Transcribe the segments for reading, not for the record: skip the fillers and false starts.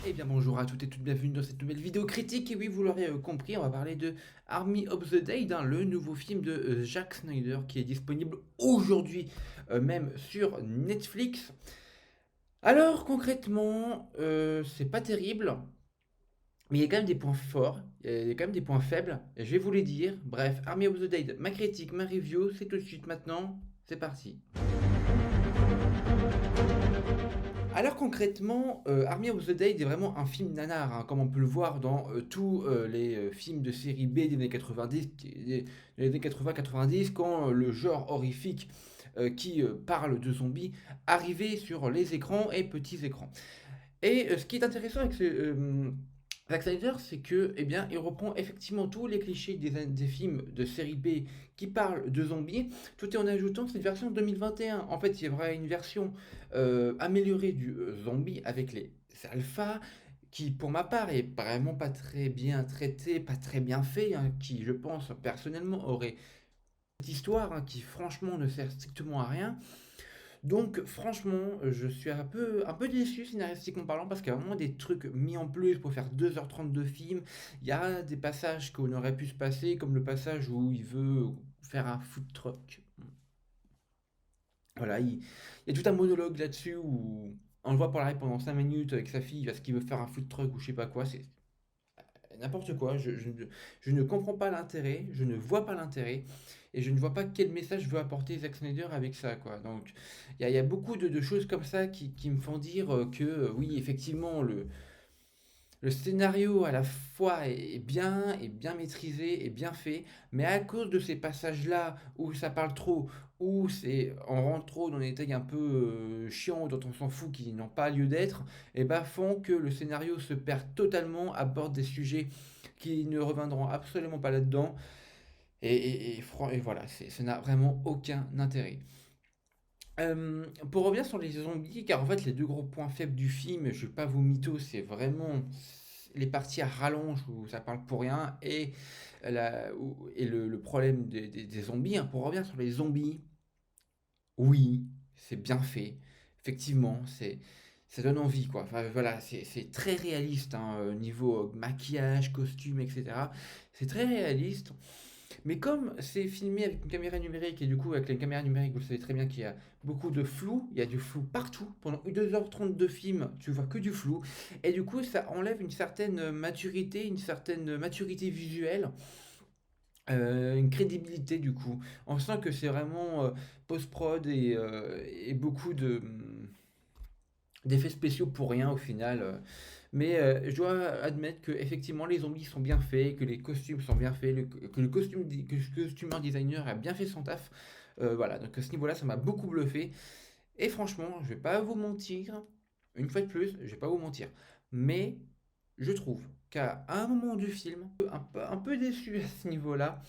Eh bien bonjour à toutes et toutes, bienvenue dans cette nouvelle vidéo critique. Et oui, vous l'aurez compris, on va parler de Army of the Dead, hein, le nouveau film de Zack Snyder qui est disponible aujourd'hui même sur Netflix. Alors concrètement, c'est pas terrible, mais il y a quand même des points forts, il y a quand même des points faibles, et je vais vous les dire. Bref, Army of the Dead, ma critique, ma review, c'est tout de suite maintenant, c'est parti. Alors concrètement, Army of the Dead est vraiment un film nanar, hein, comme on peut le voir dans tous les films de série B des années 90, des années 80-90, quand le genre horrifique qui parle de zombies arrivait sur les écrans et petits écrans. Et ce qui est intéressant avec Zack Snyder, c'est que, eh bien, il reprend effectivement tous les clichés des films de série B qui parlent de zombies, tout en ajoutant cette version 2021. En fait, il y aurait une version améliorée du zombie avec les alphas, qui, pour ma part, est vraiment pas très bien traité, pas très bien fait, hein, qui, je pense, personnellement, aurait cette histoire hein, qui, franchement, ne sert strictement à rien. Donc franchement, je suis un peu déçu scénaristiquement parlant parce qu'il y a vraiment des trucs mis en plus pour faire 2h30 de film. Il y a des passages qu'on aurait pu se passer, comme le passage où il veut faire un food truck. Voilà, il y a tout un monologue là-dessus où on le voit parler pendant 5 minutes avec sa fille parce qu'il veut faire un food truck ou je sais pas quoi. C'est n'importe quoi. Je ne comprends pas l'intérêt, je ne vois pas l'intérêt, et je ne vois pas quel message veut apporter Zack Snyder avec ça, quoi. Donc, il y a beaucoup de choses comme ça qui me font dire que, oui, effectivement, le scénario à la fois est bien maîtrisé, est bien fait, mais à cause de ces passages-là où ça parle trop, où on rentre trop dans des détails un peu chiants dont on s'en fout, qui n'ont pas lieu d'être, et ben font que le scénario se perd totalement, aborde des sujets qui ne reviendront absolument pas là-dedans, et voilà, ça n'a vraiment aucun intérêt. Pour revenir sur les zombies, car en fait les deux gros points faibles du film, je vais pas vous mytho, c'est vraiment les parties à rallonge où ça parle pour rien et le problème des zombies, hein. Pour revenir sur les zombies, oui, c'est bien fait. Effectivement, ça donne envie, quoi. Enfin, voilà, c'est très réaliste, hein, niveau maquillage, costume, etc. C'est très réaliste. Mais comme c'est filmé avec une caméra numérique, et du coup, avec les caméras numériques, vous le savez très bien qu'il y a beaucoup de flou, il y a du flou partout. Pendant 2h30 de film, tu vois que du flou. Et du coup, ça enlève une certaine maturité visuelle, une crédibilité du coup. On sent que c'est vraiment post-prod et beaucoup d'effets spéciaux pour rien au final. Mais je dois admettre que effectivement les zombies sont bien faits, que les costumes sont bien faits, que que le costumeur designer a bien fait son taf. Voilà, donc à ce niveau-là, ça m'a beaucoup bluffé. Et franchement, je vais pas vous mentir, une fois de plus, je vais pas vous mentir. Mais je trouve qu'à un moment du film, un peu déçu à ce niveau-là.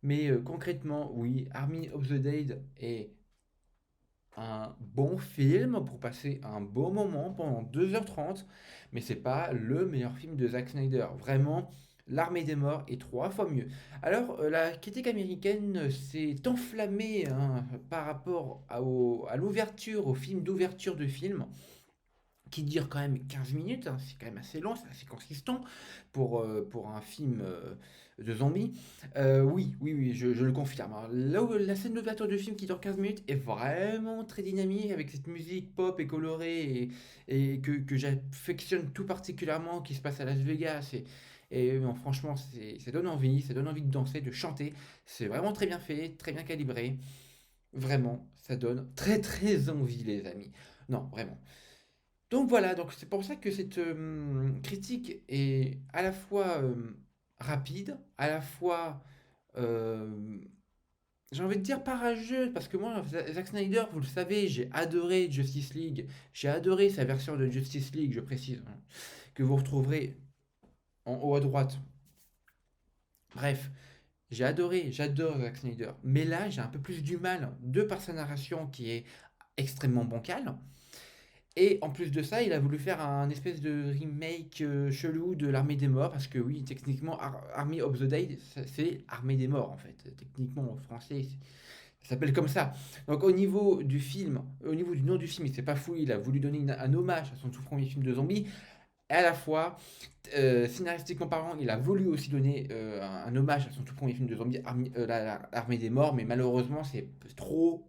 Mais concrètement, oui, Army of the Dead est un bon film pour passer un bon moment pendant 2h30, mais c'est pas le meilleur film de Zack Snyder. Vraiment, L'Armée des Morts est 3 fois mieux. Alors, la critique américaine s'est enflammée hein, par rapport à l'ouverture, au film d'ouverture de film qui dure quand même 15 minutes, hein, c'est quand même assez long, c'est assez consistant pour un film de zombies. Oui, oui, oui, je le confirme, hein. Là où la scène d'ouverture du film qui dure 15 minutes est vraiment très dynamique avec cette musique pop et colorée et que j'affectionne tout particulièrement qui se passe à Las Vegas. Et non, franchement, ça donne envie de danser, de chanter. C'est vraiment très bien fait, très bien calibré. Vraiment, ça donne très très envie, les amis. Non, vraiment. Donc voilà, donc c'est pour ça que cette critique est à la fois rapide, à la fois, euh, j'ai envie de dire parageuse, parce que moi, Zack Snyder, vous le savez, j'ai adoré Justice League, j'ai adoré sa version de Justice League, je précise, hein, que vous retrouverez en haut à droite. Bref, j'adore Zack Snyder, mais là, j'ai un peu plus du mal, de par sa narration qui est extrêmement bancale. Et en plus de ça, il a voulu faire un espèce de remake chelou de l'Armée des Morts, parce que oui, techniquement, Army of the Dead, c'est Armée des Morts en fait. Techniquement, en français, ça s'appelle comme ça. Donc au niveau du film, au niveau du nom du film, il s'est pas fou, il a voulu donner un hommage à son tout premier film de zombie. Et à la fois, scénaristiquement parlant, il a voulu aussi donner un hommage à son tout premier film de zombies, l'Armée des Morts, mais malheureusement, c'est trop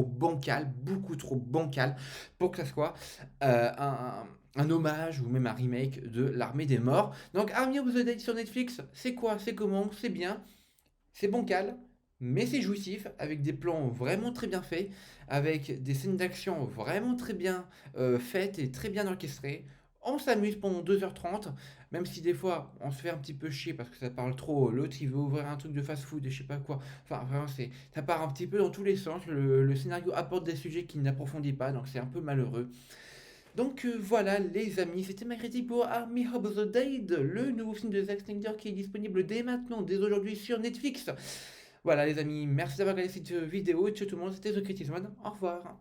bancal, beaucoup trop bancal pour que ça soit un hommage ou même un remake de l'Armée des Morts. Donc, Army of the Dead sur Netflix, c'est quoi, c'est comment, c'est bien, c'est bancal, mais c'est jouissif, avec des plans vraiment très bien faits, avec des scènes d'action vraiment très bien faites et très bien orchestrées. On s'amuse pendant 2h30, même si des fois on se fait un petit peu chier parce que ça parle trop. L'autre il veut ouvrir un truc de fast-food et je sais pas quoi. Enfin, vraiment, ça part un petit peu dans tous les sens. Le scénario apporte des sujets qu'il n'approfondit pas, donc c'est un peu malheureux. Donc voilà les amis, c'était ma critique pour Army of the Dead, le nouveau film de Zack Snyder qui est disponible dès maintenant, dès aujourd'hui sur Netflix. Voilà les amis, merci d'avoir regardé cette vidéo. Ciao tout le monde, c'était The Critisman. Au revoir.